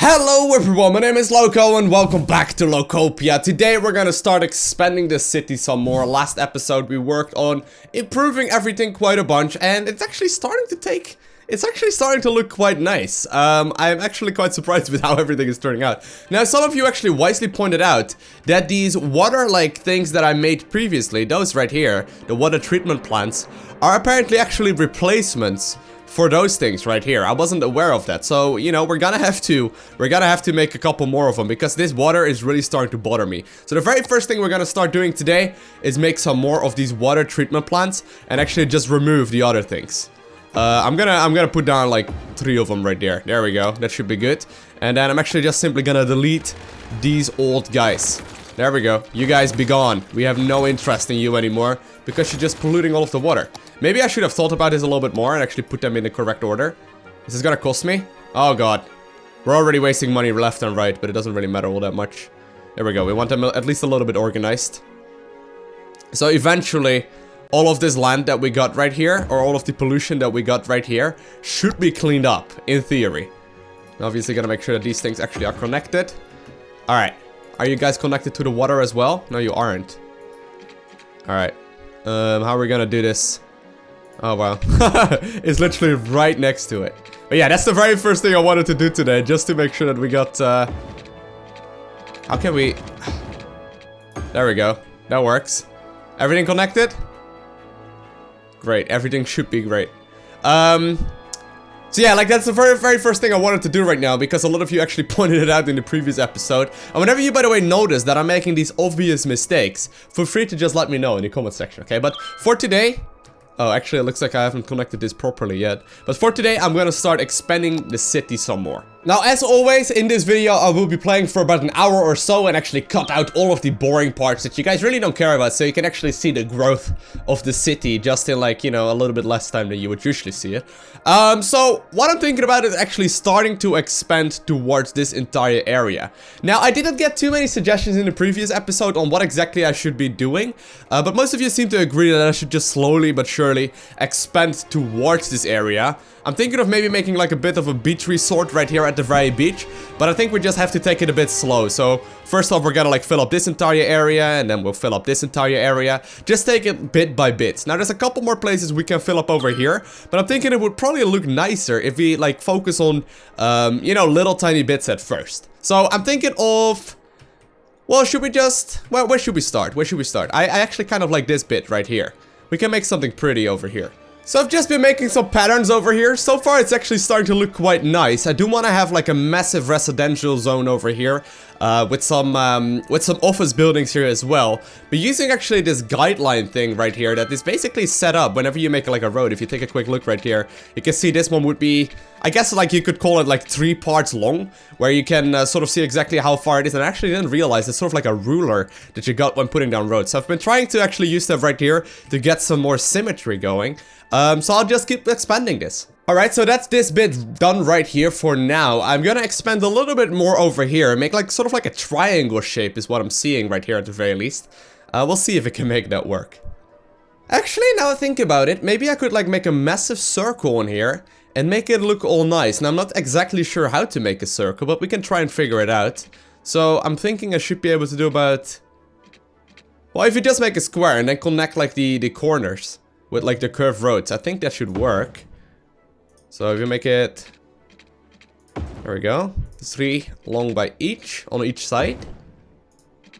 Hello everyone, my name is Lowko and welcome back to Lowkopia. Today we're gonna start expanding the city some more. Last episode we worked on improving everything quite a bunch and it's actually starting to look quite nice. I'm actually quite surprised with how everything is turning out. Now some of you actually wisely pointed out that these water-like things that I made previously, those right here, the water treatment plants, are apparently actually replacements for those things right here. I wasn't aware of that, so you know we're gonna have to make a couple more of them because this water is really starting to bother me. So the very first thing we're gonna start doing today is make some more of these water treatment plants and actually just remove the other things. I'm gonna put down like 3 of them right there. There we go. That should be good. And then I'm actually just simply gonna delete these old guys. There we go. You guys be gone. We have no interest in you anymore because you're just polluting all of the water. Maybe I should have thought about this a little bit more and actually put them in the correct order. Is this gonna cost me? Oh god. We're already wasting money left and right, but it doesn't really matter all that much. There we go. We want them at least a little bit organized. So eventually, all of this land that we got right here, or all of the pollution that we got right here, should be cleaned up, in theory. Obviously gotta make sure that these things actually are connected. Alright. Are you guys connected to the water as well? No, you aren't. Alright. How are we gonna do this? Oh, wow. It's literally right next to it. But yeah, that's the very first thing I wanted to do today, just to make sure that we got, How can we... There we go. That works. Everything connected? Great. Everything should be great. So yeah, like that's the very first thing I wanted to do right now because a lot of you actually pointed it out in the previous episode. And whenever you, by the way, notice that I'm making these obvious mistakes, feel free to just let me know in the comment section, okay? But for today... Oh, actually, it looks like I haven't connected this properly yet. But for today, I'm gonna start expanding the city some more. Now, as always, in this video, I will be playing for about an hour or so and actually cut out all of the boring parts that you guys really don't care about, so you can actually see the growth of the city just in, like, you know, a little bit less time than you would usually see it. So what I'm thinking about is actually starting to expand towards this entire area. Now, I didn't get too many suggestions in the previous episode on what exactly I should be doing, but most of you seem to agree that I should just slowly but surely expand towards this area. I'm thinking of maybe making like a bit of a beach resort right here at the very beach, but I think we just have to take it a bit slow. So first off, we're gonna like fill up this entire area and then we'll fill up this entire area. Just take it bit by bit. Now there's a couple more places we can fill up over here, but I'm thinking it would probably look nicer if we like focus on, you know, little tiny bits at first. So I'm thinking of... Well, should we just... Well, where should we start? Where should we start? I actually kind of like this bit right here. We can make something pretty over here. So I've just been making some patterns over here. So far it's actually starting to look quite nice. I do want to have like a massive residential zone over here with some office buildings here as well. But using actually this guideline thing right here that is basically set up whenever you make like a road. If you take a quick look right here, you can see this one would be, I guess like you could call it like 3 parts long, where you can sort of see exactly how far it is. And I actually didn't realize it's sort of like a ruler that you got when putting down roads. So I've been trying to actually use that right here to get some more symmetry going. So I'll just keep expanding this. Alright, so that's this bit done right here for now. I'm gonna expand a little bit more over here and make like sort of like a triangle shape is what I'm seeing right here at the very least. We'll see if we can make that work. Actually, now I think about it, maybe I could like make a massive circle in here and make it look all nice. And I'm not exactly sure how to make a circle, but we can try and figure it out. So I'm thinking I should be able to do about... Well, if you just make a square and then connect like the corners with like the curved roads, I think that should work. So if you make it... There we go. 3 long by each, on each side.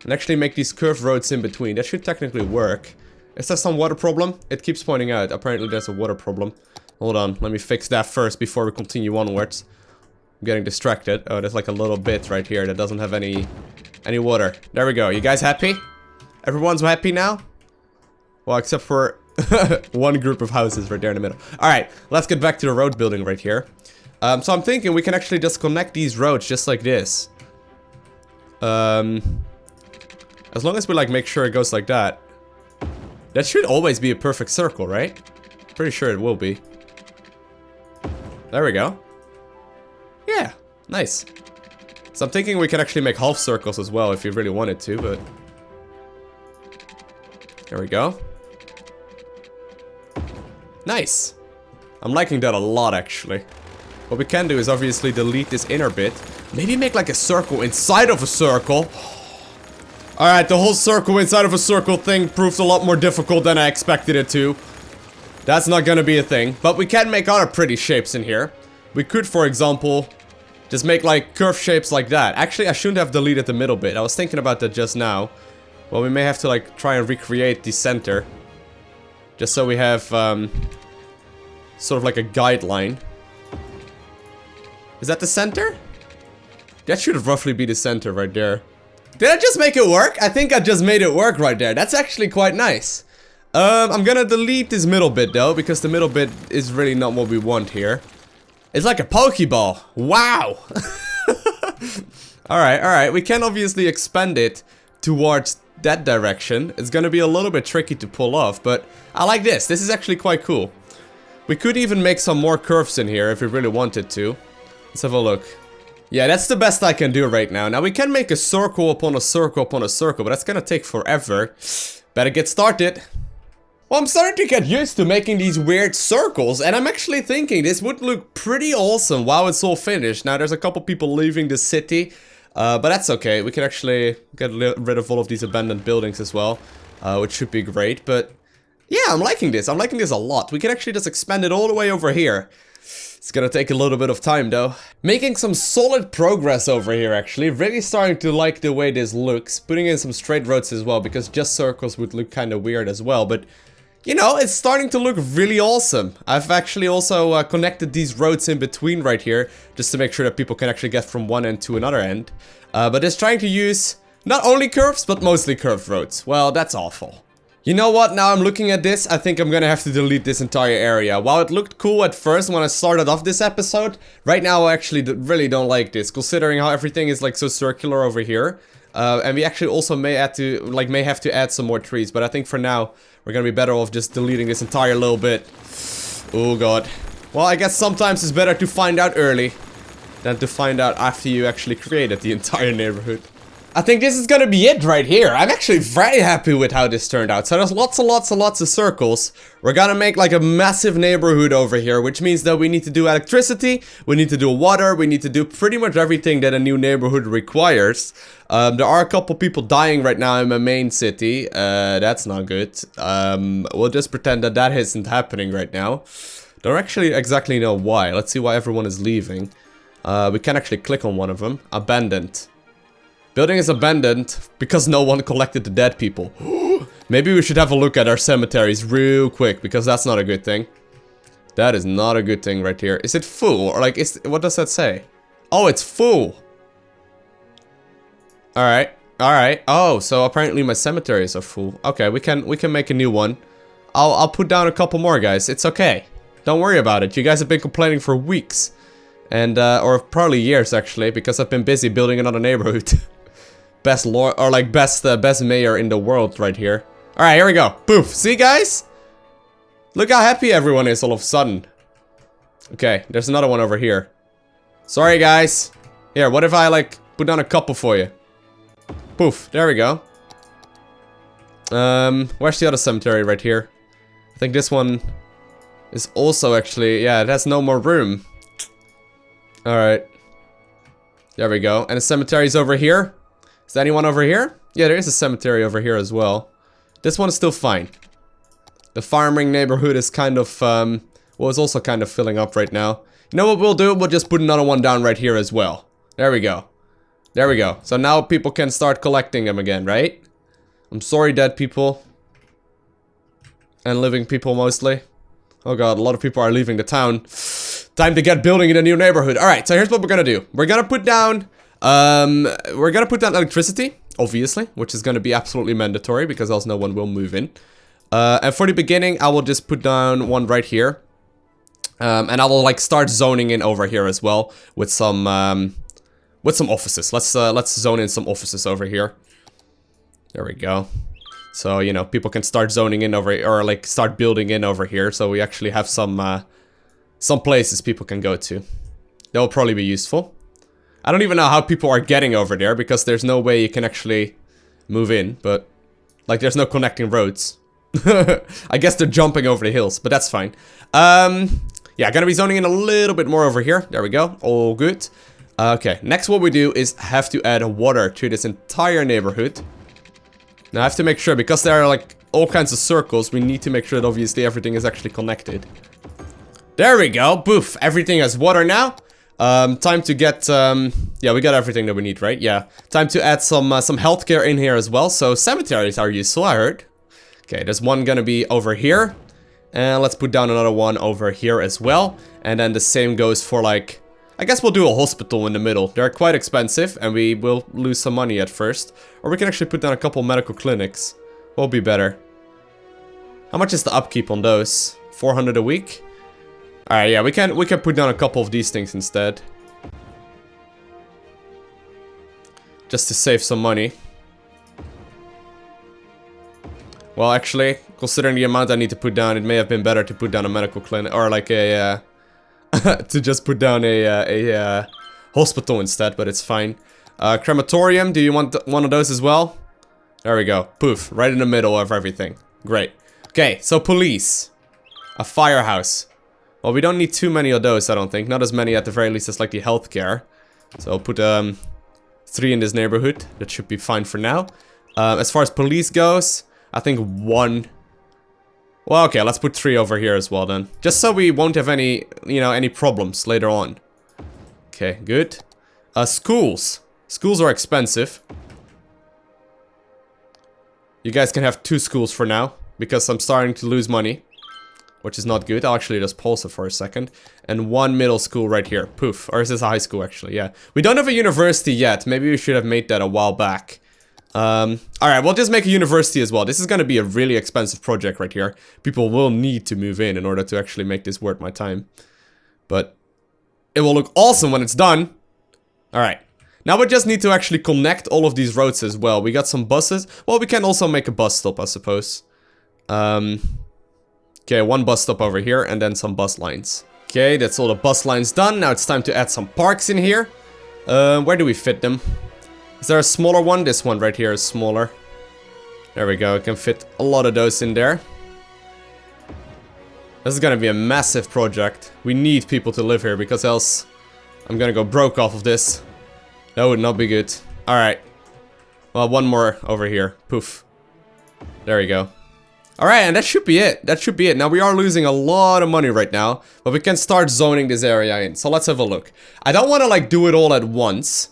And actually make these curved roads in between. That should technically work. Is there some water problem? It keeps pointing out. Apparently there's a water problem. Hold on, let me fix that first before we continue onwards. I'm getting distracted. Oh, there's like a little bit right here that doesn't have any water. There we go. You guys happy? Everyone's happy now? Well, except for one group of houses right there in the middle. Alright, let's get back to the road building right here. So I'm thinking we can actually just connect these roads just like this. As long as we like make sure it goes like that. That should always be a perfect circle, right? Pretty sure it will be. There we go. Yeah, nice. So I'm thinking we can actually make half circles as well if you really wanted to, but... There we go. Nice. I'm liking that a lot, actually. What we can do is obviously delete this inner bit Maybe make like a circle inside of a circle. Alright, the whole circle inside of a circle thing proved a lot more difficult than I expected it to. That's not gonna be a thing. But we can make other pretty shapes in here. We could, for example, just make like curved shapes like that. Actually, I shouldn't have deleted the middle bit. I was thinking about that just now. Well, we may have to like try and recreate the center. Just so we have sort of like a guideline. Is that the center? That should roughly be the center right there. Did I just make it work? I think I just made it work right there. That's actually quite nice. I'm gonna delete this middle bit though, because the middle bit is really not what we want here. It's like a Pokeball. Wow! Alright. We can obviously expand it towards that direction. It's gonna be a little bit tricky to pull off, but I like this. This is actually quite cool. We could even make some more curves in here if we really wanted to. Let's have a look. Yeah, that's the best I can do right now. Now, we can make a circle upon a circle upon a circle, but that's gonna take forever. Better get started. Well, I'm starting to get used to making these weird circles, and I'm actually thinking this would look pretty awesome while it's all finished. Now, there's a couple people leaving the city, but that's okay. We can actually get rid of all of these abandoned buildings as well, which should be great. But yeah, I'm liking this. I'm liking this a lot. We can actually just expand it all the way over here. It's gonna take a little bit of time though. Making some solid progress over here actually. Really starting to like the way this looks. Putting in some straight roads as well, because just circles would look kind of weird as well. But you know, it's starting to look really awesome. I've actually also connected these roads in between right here, just to make sure that people can actually get from one end to another end. But it's trying to use not only curves, but mostly curved roads. Well, that's awful. You know what, now I'm looking at this, I think I'm gonna have to delete this entire area. While it looked cool at first when I started off this episode, right now I actually really don't like this, considering how everything is like so circular over here. And we actually also may have to add some more trees, but I think for now, we're gonna be better off just deleting this entire little bit. Oh god. Well, I guess sometimes it's better to find out early than to find out after you actually created the entire neighborhood. I think this is gonna be it right here. I'm actually very happy with how this turned out. So there's lots and lots and lots of circles. We're gonna make like a massive neighborhood over here, which means that we need to do electricity, we need to do water, we need to do pretty much everything that a new neighborhood requires. There are a couple people dying right now in my main city. That's not good. We'll just pretend that that isn't happening right now. Don't actually exactly know why. Let's see why everyone is leaving. We can actually click on one of them. Abandoned. Building is abandoned because no one collected the dead people. Maybe we should have a look at our cemeteries real quick, because that's not a good thing. That is not a good thing right here. Is it full? Or like, what does that say? Oh, it's full. Alright. Alright. Oh, so apparently my cemeteries are full. Okay, we can make a new one. I'll put down a couple more, guys. It's okay. Don't worry about it. You guys have been complaining for weeks. And, or probably years actually, because I've been busy building another neighborhood. Best lord, or like best mayor in the world right here. Alright, here we go. Poof. See, guys? Look how happy everyone is all of a sudden. Okay, there's another one over here. Sorry, guys. Here, what if I, like, put down a couple for you? Poof. There we go. Where's the other cemetery right here? I think this one is also actually, yeah, it has no more room. Alright. There we go. And the cemetery's over here. Is there anyone over here? Yeah, there is a cemetery over here as well. This one is still fine. The farming neighborhood is kind of, well, it's also kind of filling up right now. You know what we'll do? We'll just put another one down right here as well. There we go. There we go. So now people can start collecting them again, right? I'm sorry, dead people. And living people mostly. Oh god, a lot of people are leaving the town. Time to get building in a new neighborhood. Alright, so here's what we're gonna do. We're gonna put down electricity, obviously, which is gonna be absolutely mandatory, because else no one will move in. And for the beginning, I will just put down one right here. And I will like start zoning in over here as well with some offices. Let's zone in some offices over here. There we go. So, you know, people can start zoning in over, or like start building in over here, so we actually have some places people can go to. That will probably be useful. I don't even know how people are getting over there, because there's no way you can actually move in, but like there's no connecting roads. I guess they're jumping over the hills, but that's fine. Yeah, gonna be zoning in a little bit more over here. There we go. All good. Okay, next what we do is have to add water to this entire neighborhood. Now I have to make sure, because there are like all kinds of circles, we need to make sure that obviously everything is actually connected. There we go, poof, everything has water now. Time to get, yeah, we got everything that we need, right? Yeah, time to add some healthcare in here as well. So cemeteries are useful, I heard. Okay, there's one gonna be over here. And let's put down another one over here as well. And then the same goes for like, I guess we'll do a hospital in the middle. They're quite expensive and we will lose some money at first. Or we can actually put down a couple medical clinics. Will be better. How much is the upkeep on those? 400 a week? Alright, yeah, we can put down a couple of these things instead. Just to save some money. Well, actually, considering the amount I need to put down, it may have been better to put down a medical clinic, or like a, to just put down a hospital instead, but it's fine. Crematorium, do you want one of those as well? There we go. Poof, right in the middle of everything. Great. Okay, so police. A firehouse. Well, we don't need too many of those, I don't think. Not as many at the very least as like the healthcare. So I'll put 3 in this neighborhood. That should be fine for now. As far as police goes, I think 1. Well, okay, let's put 3 over here as well then. Just so we won't have any, you know, any problems later on. Okay, good. Schools. Schools are expensive. You guys can have 2 schools for now, because I'm starting to lose money. Which is not good. I'll actually just pause it for a second. And 1 middle school right here. Poof. Or is this a high school actually? Yeah. We don't have a university yet. Maybe we should have made that a while back. Alright, we'll just make a university as well. This is gonna be a really expensive project right here. People will need to move in order to actually make this worth my time. But it will look awesome when it's done. Alright. Now we just need to actually connect all of these roads as well. We got some buses. Well, we can also make a bus stop, I suppose. Okay, 1 bus stop over here and then some bus lines. Okay, that's all the bus lines done. Now it's time to add some parks in here. Where do we fit them? Is there a smaller one? This one right here is smaller. There we go, I can fit a lot of those in there. This is gonna be a massive project. We need people to live here because else I'm gonna go broke off of this. That would not be good. Alright. Well, 1 more over here. Poof. There we go. Alright, and that should be it. That should be it. Now, we are losing a lot of money right now, but we can start zoning this area in. So let's have a look. I don't want to, like, do it all at once,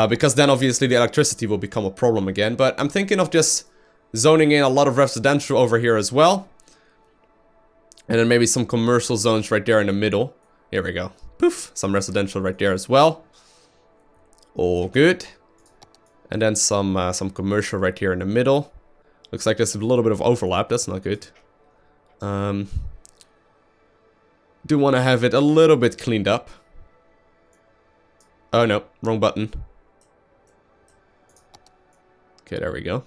because then, obviously, the electricity will become a problem again. But I'm thinking of just zoning in a lot of residential over here as well. And then maybe some commercial zones right there in the middle. Here we go. Poof. Some residential right there as well. All good. And then some commercial right here in the middle. Looks like there's a little bit of overlap. That's not good. Do want to have it a little bit cleaned up. Oh no, wrong button. Okay, there we go.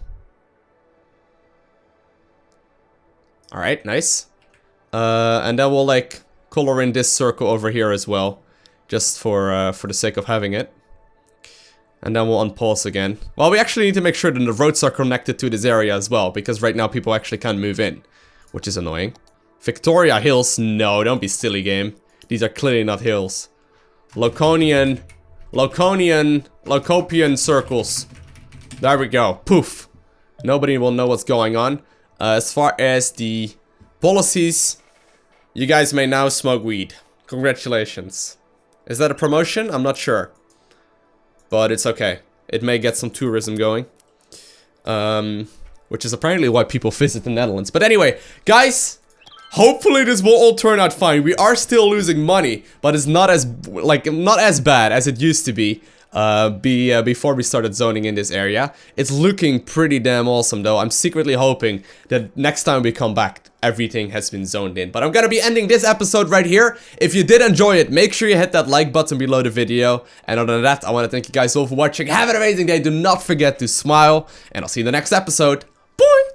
Alright, nice. And then we'll like color in this circle over here as well. Just for the sake of having it. And then we'll unpause again. Well, we actually need to make sure that the roads are connected to this area as well, because right now people actually can't move in, which is annoying. Victoria Hills? No, don't be silly, game. These are clearly not hills. Locopian circles. There we go. Poof. Nobody will know what's going on. As far as the policies, you guys may now smoke weed. Congratulations. Is that a promotion? I'm not sure. But it's okay. It may get some tourism going. Which is apparently why people visit the Netherlands. But anyway, guys, hopefully this will all turn out fine. We are still losing money, but it's not as bad as it used to be. Before we started zoning in this area. It's looking pretty damn awesome though. I'm secretly hoping that next time we come back, everything has been zoned in. But I'm gonna be ending this episode right here. If you did enjoy it, make sure you hit that like button below the video. And other than that, I want to thank you guys all for watching. Have an amazing day. Do not forget to smile. And I'll see you in the next episode. Bye!